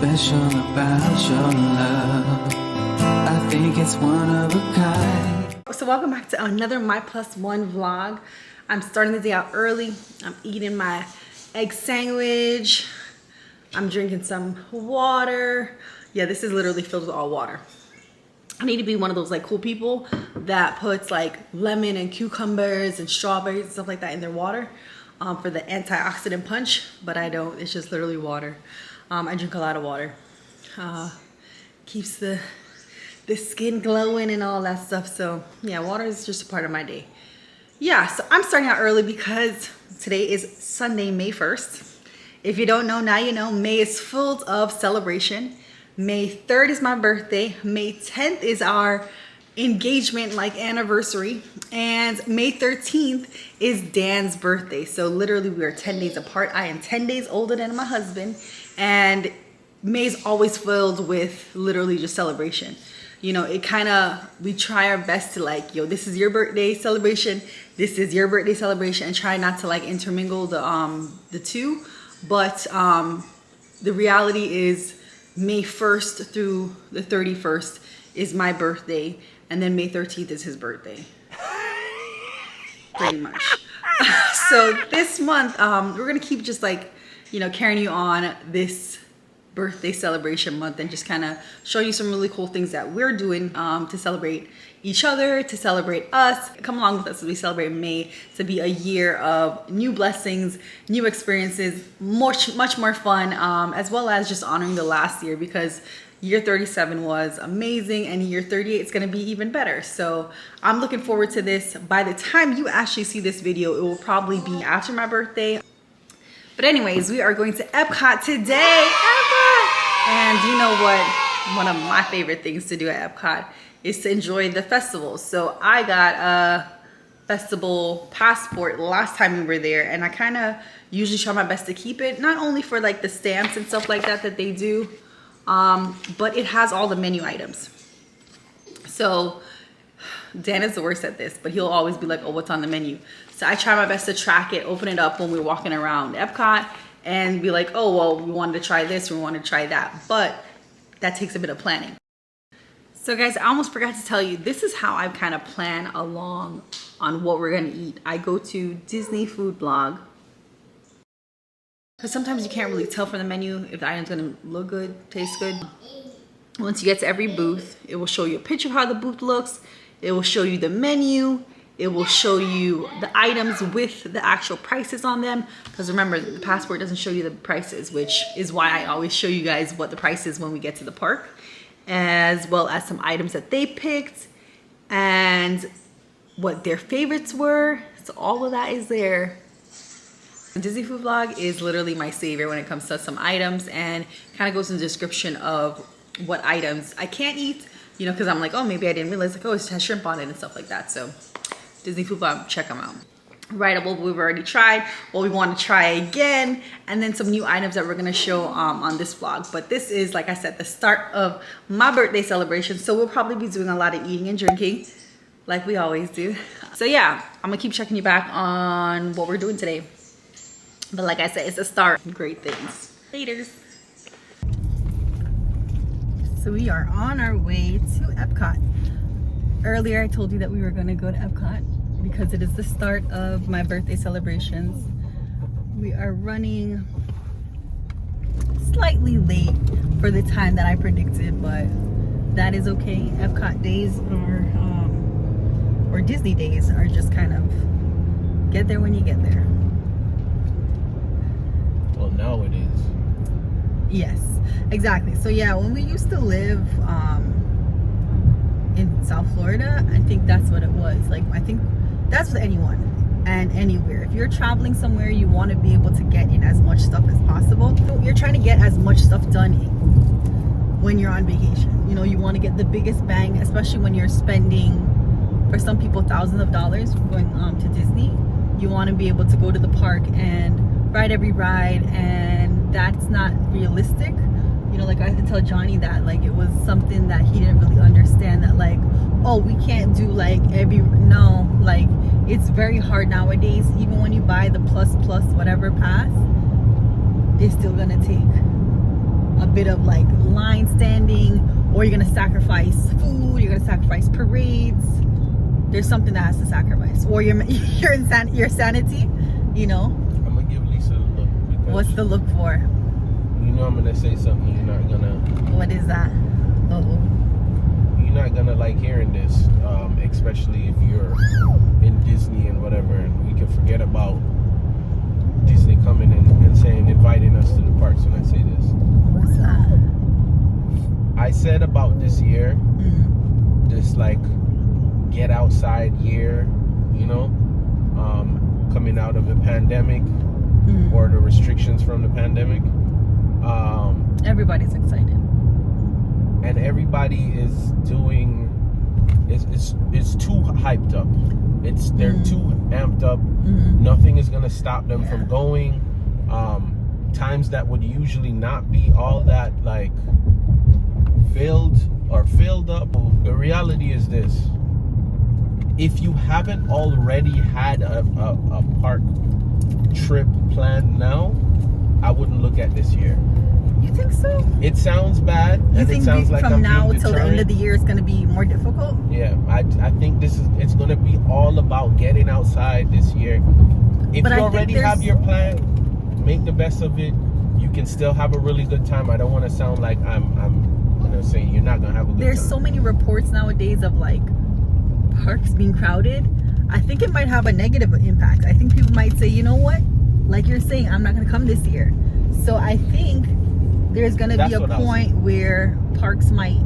special about your love? I think it's one of a kind. So welcome back to another My Plus One vlog. I'm starting the day out early. I'm eating my egg sandwich. I'm drinking some water. Yeah, this is literally filled with all water. I need to be one of those like cool people that puts like lemon and cucumbers and strawberries and stuff like that in their water for the antioxidant punch, but I don't. It's just literally water. I drink a lot of water. Keeps the skin glowing and all that stuff. So yeah, water is just a part of my day. Yeah, so I'm starting out early because today is Sunday, May 1st. If you don't know, now you know. May is full of celebration. May 3rd is my birthday. May 10th is our engagement like anniversary. And May 13th is Dan's birthday. So literally we are 10 days apart. I am 10 days older than my husband. And May's always filled with literally just celebration. You know, it kind of, we try our best to like, yo, this is your birthday celebration. This is your birthday celebration, and try not to like intermingle the two. But the reality is May 1st through the 31st is my birthday. And then May 13th is his birthday. Pretty much. So this month, we're going to keep just like, you know, carrying you on this birthday celebration month and just kind of show you some really cool things that we're doing to celebrate each other, to celebrate us. Come along with us as we celebrate May to be a year of new blessings, new experiences, much more fun, as well as just honoring the last year, because year 37 was amazing and year 38 is going to be even better. So I'm looking forward to this. By the time you actually see this video, it will probably be after my birthday. But anyways, we are going to EPCOT today. EPCOT! And you know what? One of my favorite things to do at EPCOT is to enjoy the festival. So I got a festival passport last time we were there, and I kind of usually try my best to keep it, not only for like the stamps and stuff like that they do, but it has all the menu items. So Dan is the worst at this, but he'll always be like, oh, what's on the menu? So I try my best to track it, open it up when we're walking around EPCOT, and be like, oh, well, we wanted to try this, we wanted to try that. But that takes a bit of planning. So guys, I almost forgot to tell you, this is how I kind of plan along on what we're gonna eat. I go to Disney Food Blog, because sometimes you can't really tell from the menu if the item's gonna look good, taste good. Once you get to every booth, it will show you a picture of how the booth looks. It will show you the menu. It will show you the items with the actual prices on them. Because remember, the passport doesn't show you the prices, which is why I always show you guys what the price is when we get to the park, as well as some items that they picked and what their favorites were. So all of that is there. The Disney Food Blog is literally my savior when it comes to some items, and kind of goes in the description of what items I can't eat, you know, because I'm like, oh, maybe I didn't realize, like, oh, it has shrimp on it and stuff like that. So Disney Food Blog, check them out. Right, what we've already tried, what we want to try again, and then some new items that we're going to show on this vlog. But this is, like I said, the start of my birthday celebration, so we'll probably be doing a lot of eating and drinking like we always do. So yeah, I'm gonna keep checking you back on what we're doing today. But like I said, it's a start. Great things. Laters. So we are on our way to EPCOT. Earlier I told you that we were going to go to EPCOT because it is the start of my birthday celebrations. We are running slightly late for the time that I predicted, but that is okay. EPCOT days are, or Disney days are just kind of get there when you get there. Well, now it is. Yes, exactly. So yeah, when we used to live in South Florida, I think that's what it was. Like, I think that's with anyone and anywhere. If you're traveling somewhere, you want to be able to get in as much stuff as possible. So you're trying to get as much stuff done when you're on vacation. You know, you want to get the biggest bang, especially when you're spending, for some people, thousands of dollars going to Disney. You want to be able to go to the park and ride every ride, and that's not realistic. You know, like I had to tell Johnny that, like, it was something that he didn't really understand, that like, oh, we can't do like no, like, it's very hard nowadays. Even when you buy the plus whatever pass, it's still gonna take a bit of like line standing, or you're gonna sacrifice food, you're gonna sacrifice parades. There's something that has to sacrifice, or your sanity, you know. I'm gonna give Lisa a look. What's the look for? You know I'm gonna say something you're not gonna. What is that? You're not gonna like hearing this, especially if you're in Disney and whatever, and we can forget about Disney coming in and saying, inviting us to the parks when I say this. What's that? I said about this year, this like get outside year, you know, coming out of the pandemic or the restrictions from the pandemic. Everybody's excited. And everybody is doing, it's too hyped up. They're too amped up. Nothing is gonna stop them from going. Times that would usually not be all that like filled up. The reality is this: if you haven't already had a park trip planned now, I wouldn't look at this year. You think so? It sounds bad. You think it sounds like from I'm now being till the end of the year it's going to be more difficult? Yeah, I think it's going to be all about getting outside this year. If you already have your plan, make the best of it. You can still have a really good time. I don't want to sound like I'm saying you're not going to have a good time. There's so many reports nowadays of like parks being crowded. I think it might have a negative impact. I think people might say, you know what? Like you're saying, I'm not going to come this year. So I think there's going to be a point where parks might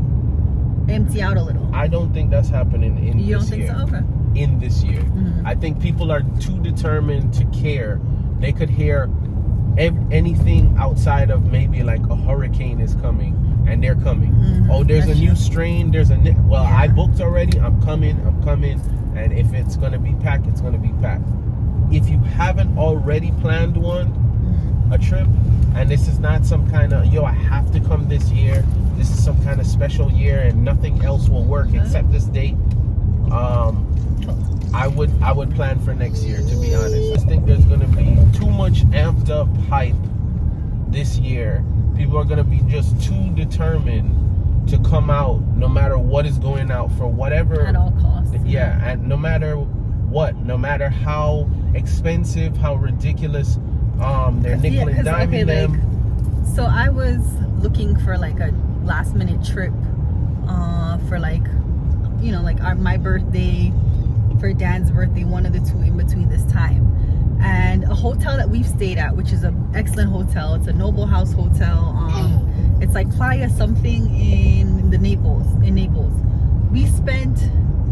empty out a little. I don't think that's happening in this year. You don't think so? Okay. In this year. I think people are too determined to care. They could hear anything outside of maybe like a hurricane is coming, and they're coming. Oh, there's a new strain. I booked already. I'm coming. And if it's going to be packed, it's going to be packed. If you haven't already planned a trip, and this is not some kind of, I have to come this year, this is some kind of special year and nothing else will work except this date, I would plan for next year, to be honest. I think there's going to be too much amped up hype this year. People are going to be just too determined to come out no matter what is going out, for whatever, at all costs. Yeah, and no matter what, no matter how expensive, how ridiculous, they're nickel and diming them. So I was looking for like a last minute trip for like, my birthday, for Dan's birthday, one of the two in between this time. And a hotel that we've stayed at, which is an excellent hotel, it's a Noble House hotel. It's like Playa something in Naples. We spent,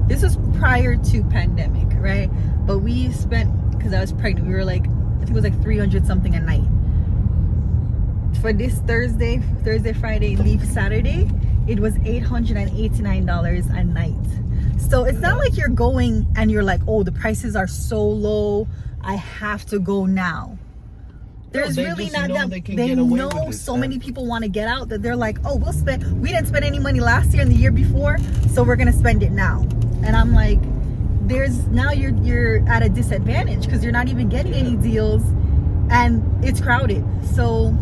this was prior to pandemic, right? But we spent, because I was pregnant, we were like, I think it was like 300 something a night. For this Thursday, Friday, leave Saturday, it was $889 a night. So it's not like you're going and you're like, oh, the prices are so low, I have to go now. There's really not that. They know so many people want to get out that they're like, oh, we didn't spend any money last year and the year before, so we're gonna spend it now. And I'm like, you're at a disadvantage because you're not even getting any deals and it's crowded. So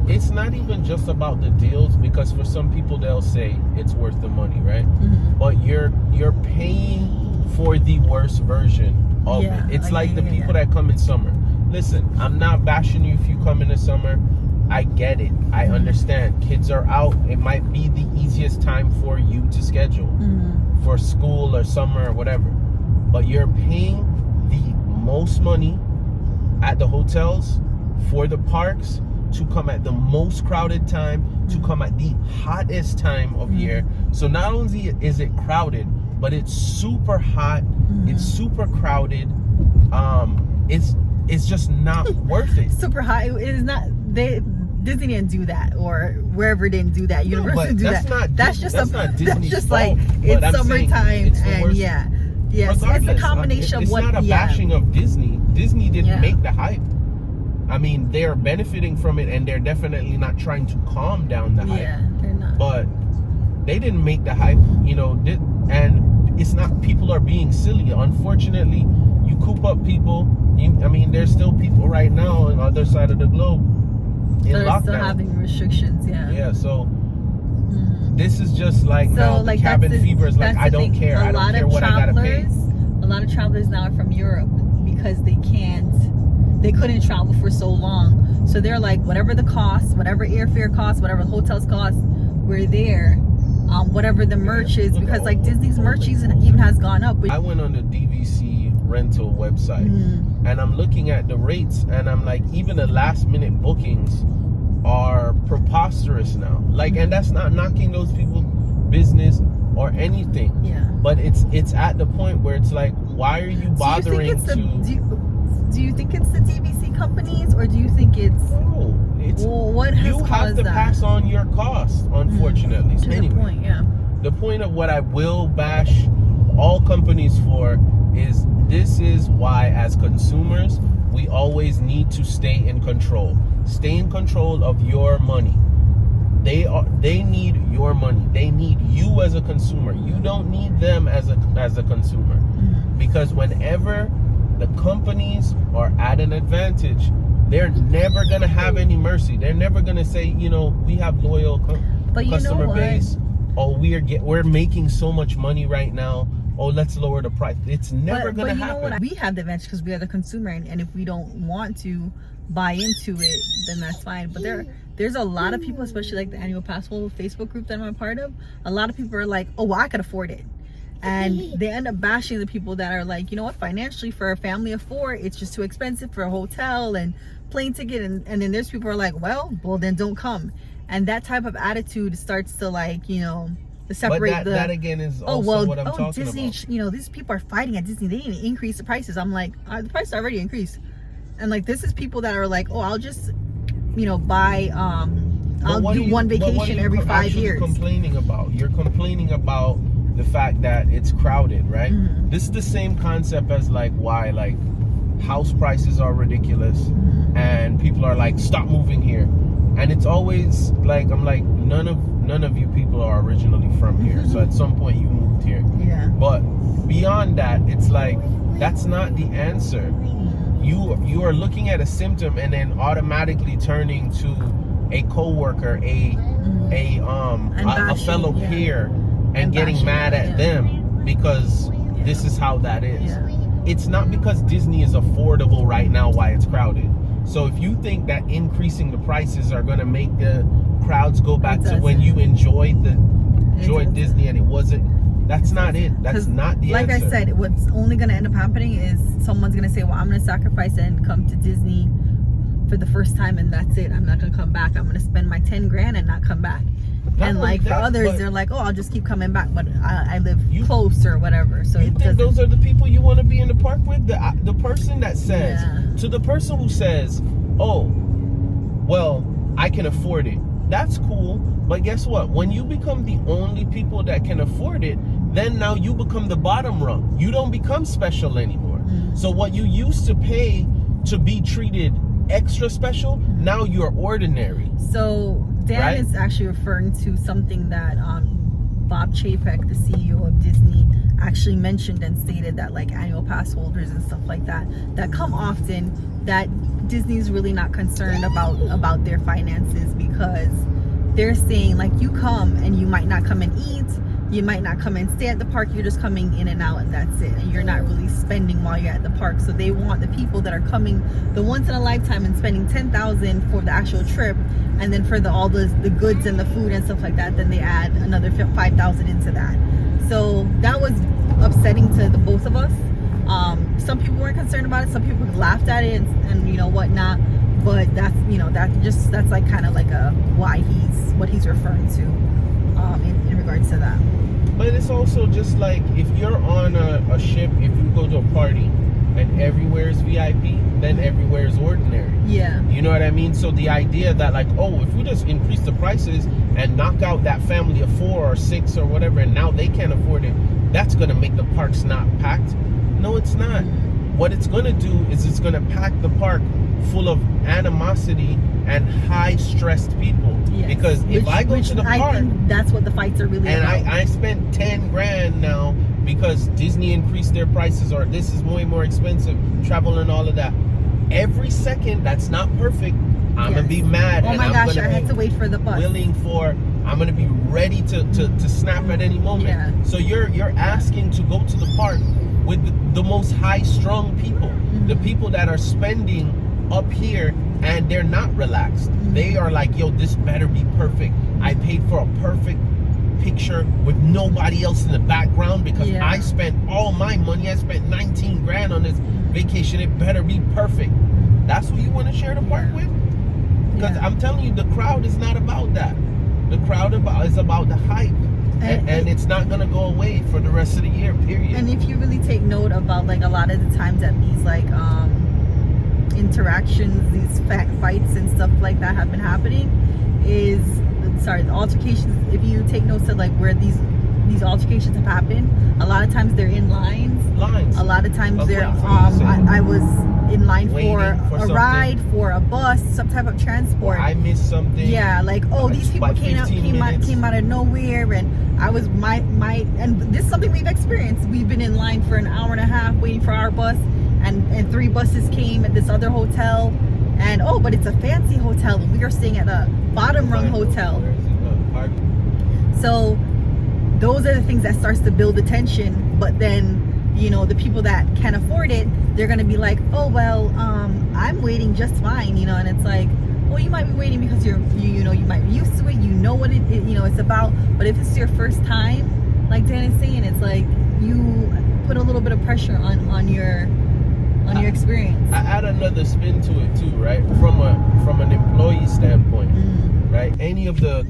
it's not even just about the deals, because for some people they'll say it's worth the money, right? But you're paying for the worst version of it. It's like the people that come in summer. Listen, I'm not bashing you if you come in the summer. I get it. I understand. Kids are out. It might be the easiest time for you to schedule for school or summer or whatever. But you're paying the most money at the hotels for the parks to come at the most crowded time, to come at the hottest time of year. So not only is it crowded, but it's super hot. It's super crowded. It's just not worth it. Super hot. It is not. Disney didn't do that, or wherever didn't do that. Universal didn't do that. That's just like it's summertime, and yes, it's a combination of what. It's not a bashing of Disney. Disney didn't make the hype. I mean, they're benefiting from it, and they're definitely not trying to calm down the hype. Yeah, they're not. But they didn't make the hype, and it's not. People are being silly. Unfortunately, you coop up people. There's still people right now on the other side of the globe They're lockdown. still having restrictions, yeah. Yeah, so this is just like So, now like, the cabin fever is like, that's I the don't thing. care. I don't care what I gotta pay. A lot of travelers now are from Europe because they couldn't travel for so long. So they're like, whatever the cost, whatever airfare costs, whatever hotels cost, we're there. Whatever the merch is, because like Disney's merch even has gone up. I went on the DVC rental website and I'm looking at the rates and I'm like, even the last minute bookings are preposterous now. Like, and that's not knocking those people's business or anything. Yeah. But it's at the point where it's like, why are you bothering do you think it's the DVC companies, or do you think it's... No, it's... Well, what has you have to pass on your costs, unfortunately. To anyway, the point, yeah. The point of what I will bash all companies for is this is why, as consumers, we always need to stay in control. Stay in control of your money. They need your money. They need you as a consumer. You don't need them as a consumer. Because whenever the companies are at an advantage, they're never gonna have any mercy. They're never gonna say, you know, we have loyal customer base. Oh, we're making so much money right now. Oh, let's lower the price. It's never gonna happen. Know what? We have the advantage because we are the consumer, and if we don't want to buy into it, then that's fine. But there's a lot of people, especially like the annual pass holder Facebook group that I'm a part of. A lot of people are like, oh, well, I could afford it. And they end up bashing the people that are like, you know what, financially for a family of 4, it's just too expensive for a hotel and plane ticket. And then there's people who are like, well, then don't come. And that type of attitude starts to, like, you know, to separate but that again is also what I'm talking Disney, about. You know, these people are fighting at Disney. They didn't increase the prices. I'm like, the price already increased. And like, this is people that are like, oh, I'll just, you know, buy, I'll do one vacation every 5 years. Complaining about? You're complaining about the fact that it's crowded, right? This is the same concept as like why like house prices are ridiculous and people are like, stop moving here. And it's always like, I'm like, none of you people are originally from here. So at some point you moved here. Yeah. But beyond that, it's like, that's not the answer. You are looking at a symptom and then automatically turning to a coworker, a fellow peer, and getting mad at them because this is how that is. It's not because Disney is affordable right now why it's crowded. So if you think that increasing the prices are going to make the crowds go back to when you enjoyed Disney and it wasn't, that's not it. That's not the answer. Like I said, what's only going to end up happening is someone's going to say, well, I'm going to sacrifice and come to Disney for the first time and that's it. I'm not going to come back. I'm going to spend my 10 grand and not come back. And like for others, they're like, oh, I'll just keep coming back, but I live close or whatever. So you think those are the people you want to be in the park with? The person that says, to the person who says, oh, well, I can afford it. That's cool. But guess what? When you become the only people that can afford it, then now you become the bottom rung. You don't become special anymore. So what you used to pay to be treated extra special, now you're ordinary. So Dan is actually referring to something that Bob Chapek, the CEO of Disney, actually mentioned and stated that like annual pass holders and stuff like that come often, that Disney's really not concerned about their finances because they're saying like you come and you might not come and eat, you might not come and stay at the park, you're just coming in and out and that's it, and you're not really spending while you're at the park. So they want the people that are coming the once in a lifetime and spending $10,000 for the actual trip, and then for all the goods and the food and stuff like that, then they add another $5,000 into that. So that was upsetting to the both of us. Some people weren't concerned about it, some people laughed at it and you know whatnot, but that's, you know, that's like kind of like what he's referring to in regards to that. But it's also just like if you're on a ship, if you go to a party and everywhere is VIP, then everywhere is ordinary. Yeah. You know what I mean? So the idea that like, oh, if we just increase the prices and knock out that family of 4 or 6 or whatever, and now they can't afford it, that's going to make the parks not packed. No, it's not. What it's going to do is it's going to pack the park full of animosity and high-stressed people. Yes. Because if I go to the park, I think that's what the fights are really about. And I spent 10 grand now because Disney increased their prices, or this is way more expensive, travel and all of that. Every second, that's not perfect, I'm gonna be mad. Oh my gosh, I had to wait for the bus. I'm gonna be ready to snap at any moment. Yeah. So you're asking to go to the park with the most high-strung people, the people that are spending up here and they're not relaxed. They are like, yo, this better be perfect. I paid for a perfect picture with nobody else in the background because I spent all my money. I spent 19 grand on this vacation. It better be perfect. That's who you want to share the park with? Because I'm telling you, the crowd is not about that. The crowd is about the hype. And it's not going to go away for the rest of the year, period. And if you really take note about like a lot of the times that these like interactions, these fights and stuff like that have been happening, the altercations, if you take notes of like where these altercations have happened, a lot of times they're in lines. A lot of times they're I was in line for a ride, for a bus, some type of transport. Or I missed something. Yeah, like, oh, these people came out of nowhere, and I was and this is something we've experienced. We've been in line for an hour and a half waiting for our bus, and 3 buses came at this other hotel, and but it's a fancy hotel, and we are staying at a bottom rung hotel. So those are the things that starts to build the tension. But then, you know, the people that can't afford it, they're gonna be like, oh well, I'm waiting just fine, you know. And it's like, well, you might be waiting because you might be used to it, you know what it's about. But if it's your first time, like Dan is saying, it's like you put a little bit of pressure on your experience. I add another spin to it too, right? From an employee standpoint, right? Any of the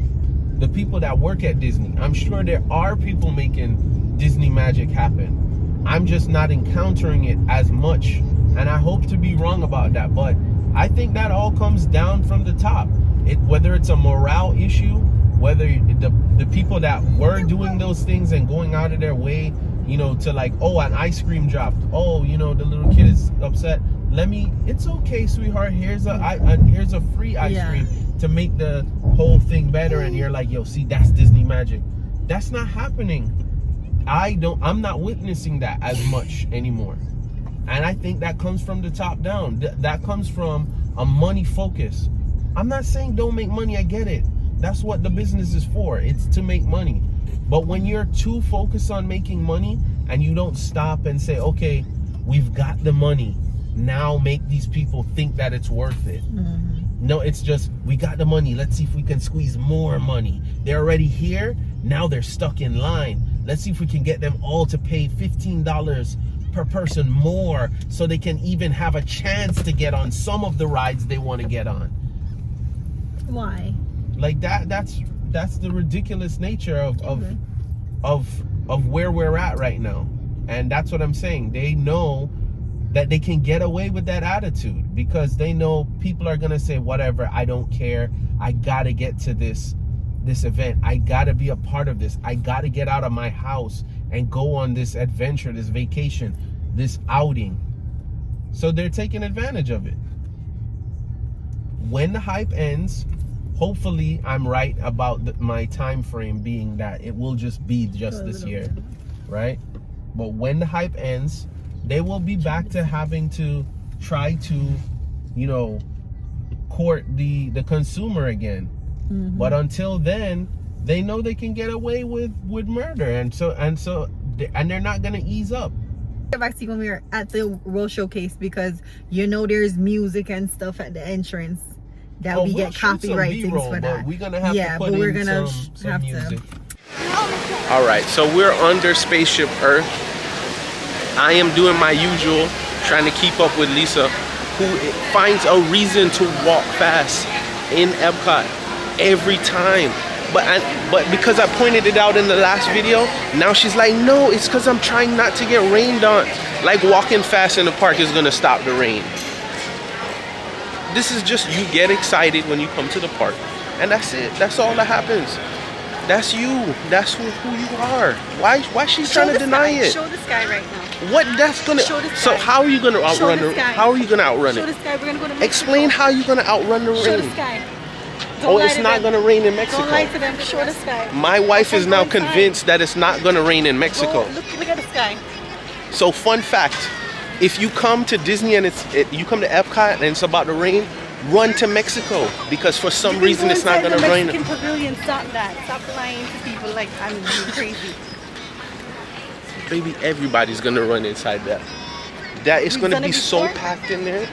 people that work at Disney, I'm sure there are people making Disney magic happen. I'm just not encountering it as much, and I hope to be wrong about that. But I think that all comes down from the top. Whether it's a morale issue, whether the people that were doing those things and going out of their way, you know, to like, oh, an ice cream dropped. Oh, you know, the little kid is upset. It's okay, sweetheart. Here's a free ice cream to make the whole thing better. And you're like, yo, see, that's Disney magic. That's not happening. I'm not witnessing that as much anymore. And I think that comes from the top down. That comes from a money focus. I'm not saying don't make money. I get it. That's what the business is for. It's to make money. But when you're too focused on making money and you don't stop and say, okay, we've got the money, now make these people think that it's worth it. No, it's just, we got the money. Let's see if we can squeeze more money. They're already here. Now they're stuck in line. Let's see if we can get them all to pay $15 per person more so they can even have a chance to get on some of the rides they want to get on. Why? Like that's the ridiculous nature of where we're at right now. And that's what I'm saying. They know that they can get away with that attitude because they know people are gonna say, whatever, I don't care. I gotta get to this event. I gotta be a part of this. I gotta get out of my house and go on this adventure, this vacation, this outing. So they're taking advantage of it. When the hype ends, hopefully I'm right about my time frame being that it will just be just this year, right? But when the hype ends, they will be back to having to try to, you know, court the consumer again. But until then, they know they can get away with murder, and they're not gonna ease up. Back to you when we were at the World Showcase, because you know there's music and stuff at the entrance that we get copyright things for that. We're gonna have to put in some music. All right, so we're under Spaceship Earth. I am doing my usual, trying to keep up with Lisa, who finds a reason to walk fast in EPCOT every time. But because I pointed it out in the last video, now she's like, no, it's because I'm trying not to get rained on. Like walking fast in the park is gonna stop the rain. This is just, you get excited when you come to the park, and that's it. That's all that happens. That's you. That's who you are. Why she's trying to deny it? Show this guy right now. What that's gonna? So how are you gonna outrun the? How are you gonna outrun it? Show this guy. We're gonna go to Mexico. Explain how you're gonna outrun the rain. Show this guy. Oh, it's not gonna rain in Mexico. Don't lie to them. Show this guy. My wife is now convinced that it's not gonna rain in Mexico. Look at this guy. So fun fact, if you come to Disney and you come to EPCOT and it's about to rain, run to Mexico because for some reason it's not gonna rain. Mexican Pavilion, stop that. Stop lying to people like I'm crazy. Baby, everybody's gonna run inside that. That is gonna be so packed in there.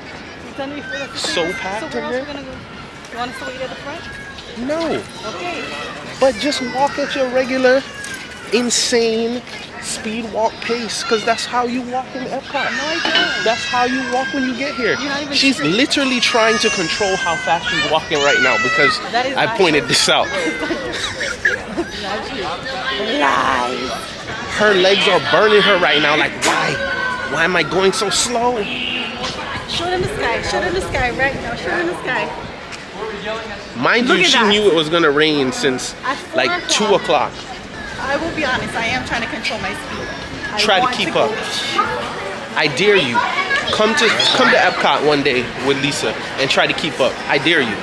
You've done it before. So packed in there. You want us to wait at the front? No. Okay. But just walk at your regular, insane speed walk pace, because that's how you walk in Epcot. No, I don't. That's how you walk when you get here. You're not even She's straight. literally trying to control how fast she's walking right now because That is I not pointed true. this out. Lies. Her legs are burning her right now. Like, why? Why am I going so slow? Show them the sky. Show them the sky right now. Show them the sky. Mind Look you, at she that. knew it was gonna rain since At 4 like 2 o'clock. I will be honest. I am trying to control my speed. I Try to want keep go- up. I dare you. Come to Epcot one day with Lisa and try to keep up. I dare you.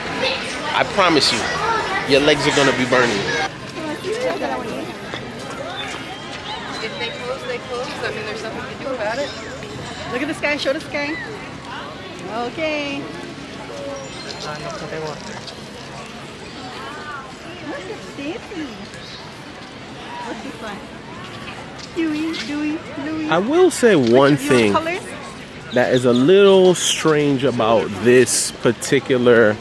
I promise you. Your legs are gonna be burning. If they close, they close. I mean, there's nothing to do about it. Look at the sky. Show the sky. Okay. Look at Stacy. What's this one? Louie. I will say one thing Colors? that is a little strange about this particular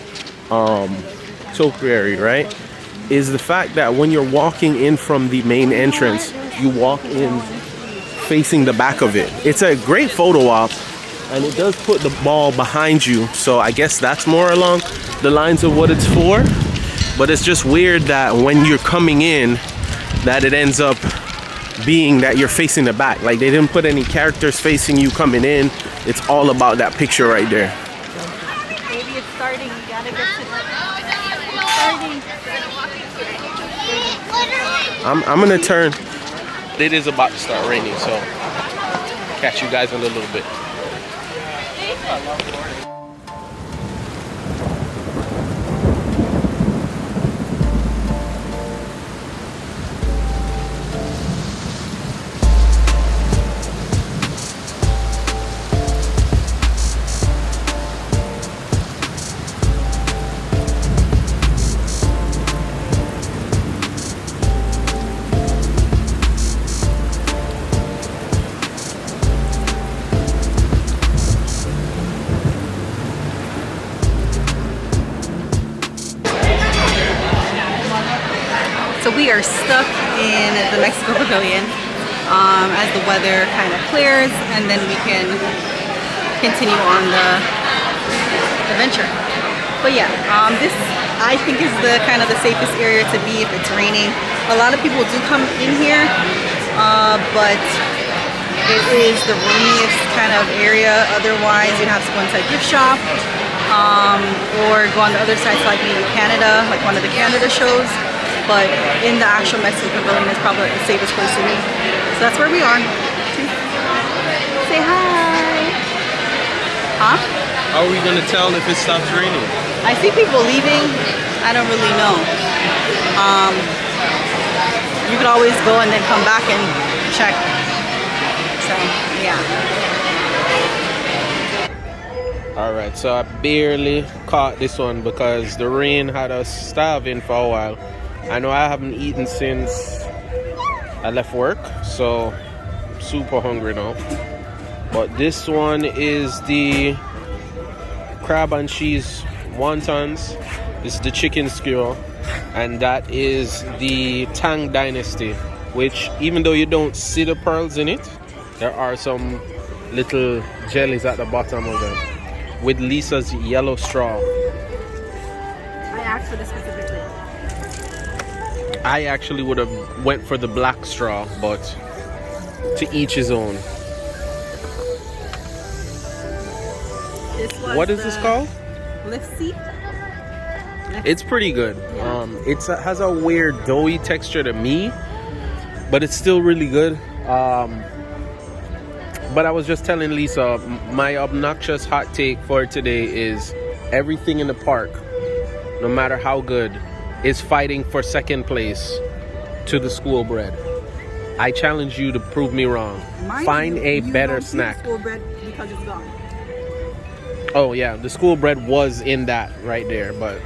topiary, right? Is the fact that when you're walking in from the main entrance, you walk in facing the back of it. It's a great photo op, and it does put the ball behind you, so I guess that's more along the lines of what it's for. But it's just weird that when you're coming in, that it ends up being that you're facing the back. Like, they didn't put any characters facing you coming in. It's all about that picture right there. Maybe it's starting. You gotta get to the starting. I'm gonna turn. It is about to start raining, so catch you guys in a little bit. So we are stuck in the Mexico Pavilion as the weather kind of clears, and then we can continue on the adventure. But yeah, this I think is the kind of the safest area to be if it's raining. A lot of people do come in here, but it is the roomiest kind of area. Otherwise, you'd have to go inside gift shop or go on the other side, so like maybe Canada, like one of the Canada shows. But in the actual Mexican Pavilion is probably the safest place to be. So that's where we are. Say hi. Huh? How are we gonna tell if it stops raining? I see people leaving. I don't really know. You could always go and then come back and check. So yeah. All right, so I barely caught this one because the rain had us starving for a while. I know I haven't eaten since I left work, so super hungry now. But this one is the crab and cheese wontons. This is the chicken skewer, and that is the Tang Dynasty, which even though you don't see the pearls in it, there are some little jellies at the bottom of them with Lisa's yellow straw. I asked for this specifically. I actually would have went for the black straw, but to each his own. What is this called? Lift seat. It's pretty good. It has a weird doughy texture to me, but it's still really good. But I was just telling Lisa, my obnoxious hot take for today is everything in the park, no matter how good, is fighting for second place to the school bread. I challenge you to prove me wrong. Find a better snack. School bread because it's gone. Oh yeah, the school bread was in that right there, but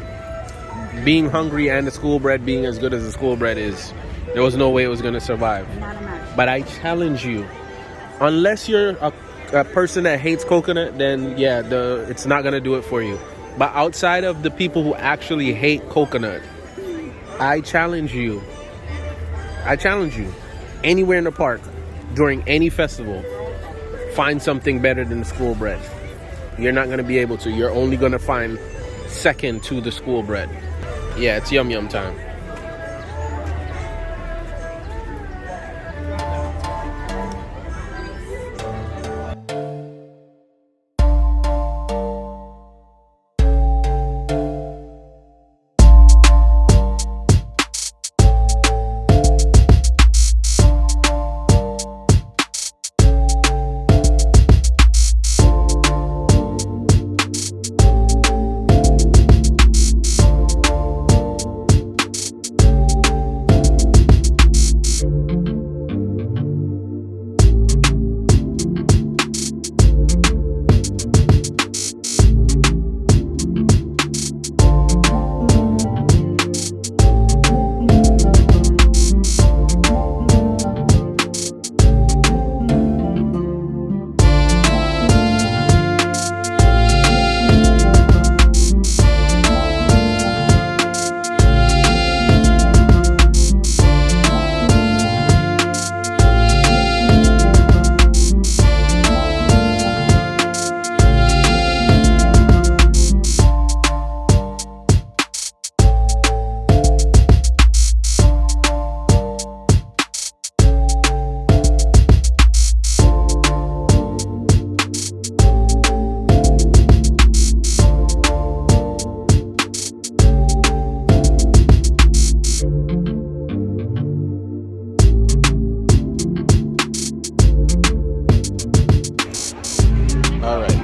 being hungry and the school bread being as good as the school bread is, there was no way it was going to survive. Not a match. But I challenge you, unless you're a person that hates coconut, then yeah, it's not going to do it for you. But outside of the people who actually hate coconut, I challenge you, anywhere in the park, during any festival, find something better than the school bread. You're not going to be able to. You're only going to find second to the school bread. Yeah, it's yum yum time.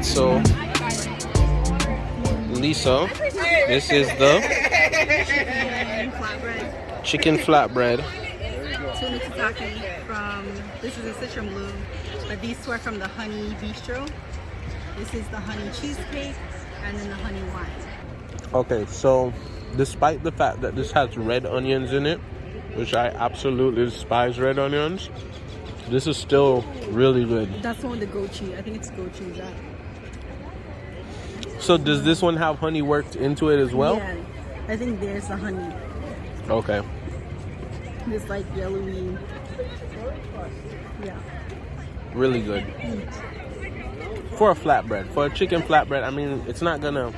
So, Lisa, this is the chicken flatbread. Tuna tataki from, this is a citron blue, but these two are from the honey bistro. This is the honey cheesecake and then the honey wine. Okay, so despite the fact that this has red onions in it, which I absolutely despise red onions, this is still really good. That's the one with the goat cheese. I think it's goat cheese. So does this one have honey worked into it as well? Yeah, I think there's the honey. Okay. This like yellowy. Yeah. Really good. For a flatbread, for a chicken flatbread, I mean, it's not gonna,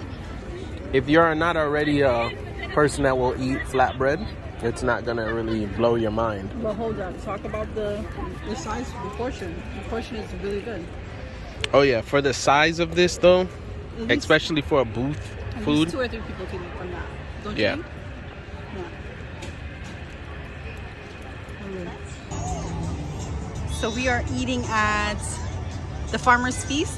if you're not already a person that will eat flatbread, it's not gonna really blow your mind. But hold on, talk about the size of the portion. The portion is really good. Oh yeah, for the size of this though, especially for a booth food. 2 or 3 people can eat from that. Don't you Yeah. think? Yeah. So we are eating at the Farmer's Feast.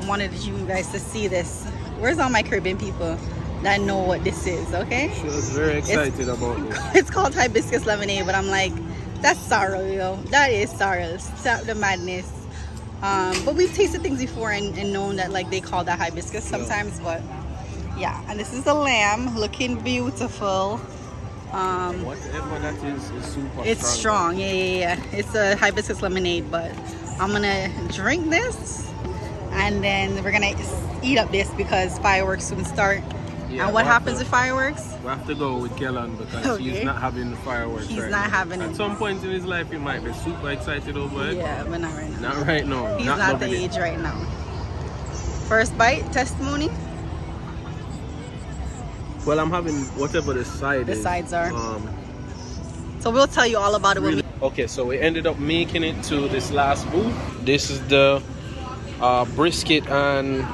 I wanted you guys to see this. Where's all my Caribbean people that know what this is, okay? She was very excited about this. It's called Hibiscus Lemonade, but I'm like, that's sorrow, yo. That is sorrow. Stop the madness. But we've tasted things before and known that like they call that hibiscus sometimes, but yeah. And this is the lamb looking beautiful. Whatever that is super It's strong. Yeah. It's a hibiscus lemonade, but I'm gonna drink this and then we're gonna eat up this because fireworks soon start. Yeah, and what happens with fireworks? We have to go with Kellan because he's not having the fireworks. He's right not now. having it. At some point in his life, he might be super excited over it. Yeah, but not right now. Not right now. He's not the loving it. age right now. First bite, testimony. Well, I'm having whatever the side is. The sides are. So we'll tell you all about it when we... Okay, so we ended up making it to this last booth. This is the brisket and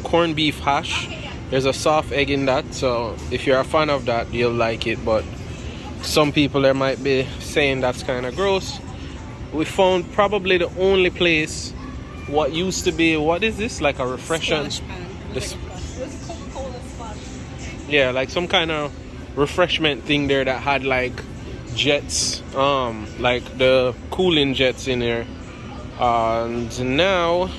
corned beef hash. There's a soft egg in that, so if you're a fan of that, you'll like it. But some people there might be saying that's kind of gross. We found probably the only place, what used to be, what is this? Like a refreshment? Yeah, like some kind of refreshment thing there that had like jets, like the cooling jets in there. And now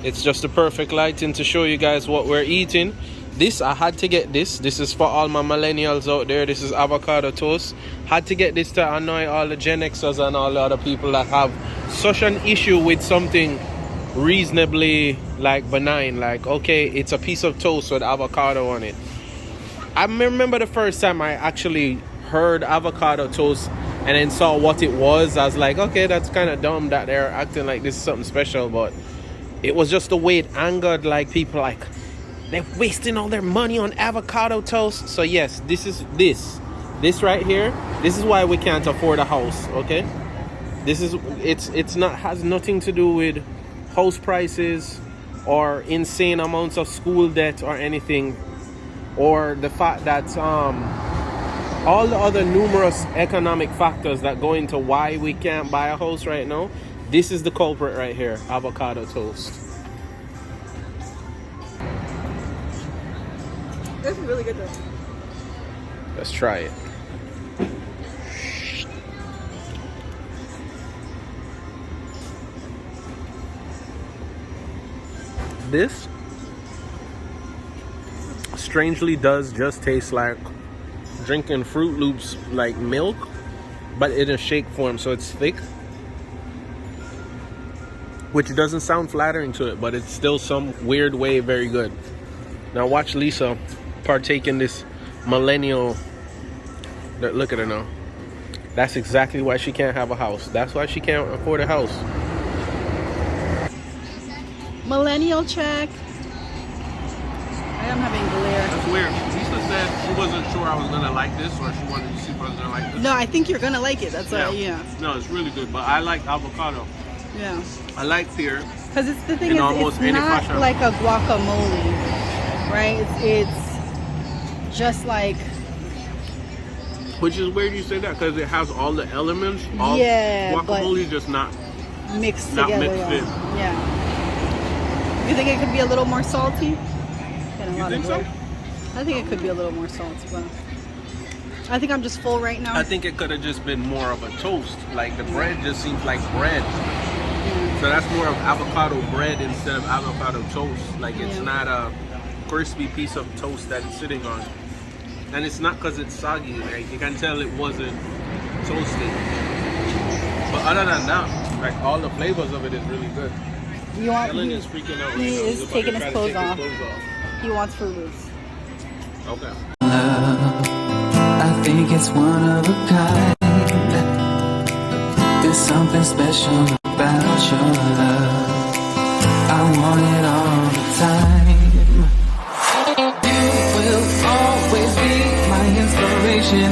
It's just the perfect lighting to show you guys what we're eating. This, I had to get this. This is for all my millennials out there. This is avocado toast. Had to get this to annoy all the Gen Xers and all the other people that have such an issue with something reasonably like benign. Like, okay, it's a piece of toast with avocado on it. I remember the first time I actually heard avocado toast and then saw what it was. I was like, okay, that's kind of dumb that they're acting like this is something special. But it was just the way it angered like people, like they're wasting all their money on avocado toast. So yes, this right here, this is why we can't afford a house. Okay, this is it's not, has nothing to do with house prices or insane amounts of school debt or anything, or the fact that all the other numerous economic factors that go into why we can't buy a house right now. This is the culprit right here, avocado toast. That's really good though. Let's try it. This strangely does just taste like drinking Fruit Loops, like milk, but in a shake form, so it's thick, which doesn't sound flattering to it, but it's still some weird way very good. Now watch Lisa partake in this millennial. Look at her now. That's exactly why she can't have a house. That's why she can't afford a house. Millennial check. I am having glare. That's weird. Lisa said she wasn't sure I was gonna like this, or she wanted to see if I was gonna like this. No, I think you're gonna like it. That's why, yeah. No, it's really good, but I like avocado. Yeah. I like pear. Because it's the thing In is, almost it's any not fashion. like a guacamole, right? It's just like, Which is weird you say that, because it has all the elements. All yeah, guacamole just not mixed not together. mixed in. Yeah. You think it could be a little more salty? You think so? I think it could be a little more salty, but I think I'm just full right now. I think it could have just been more of a toast. Like the bread just seems like bread. So that's more of avocado bread instead of avocado toast. Like it's not a crispy piece of toast that it's sitting on. And it's not because it's soggy. Like you can tell it wasn't toasted. But other than that, like all the flavors of it is really good. You want? Kellan is freaking out right He now. is He's about taking to his try to clothes take off. his clothes He wants Fruit Loops. Okay. I think it's one of a kind. There's something special about your love. I want it all the time. You will always be my inspiration.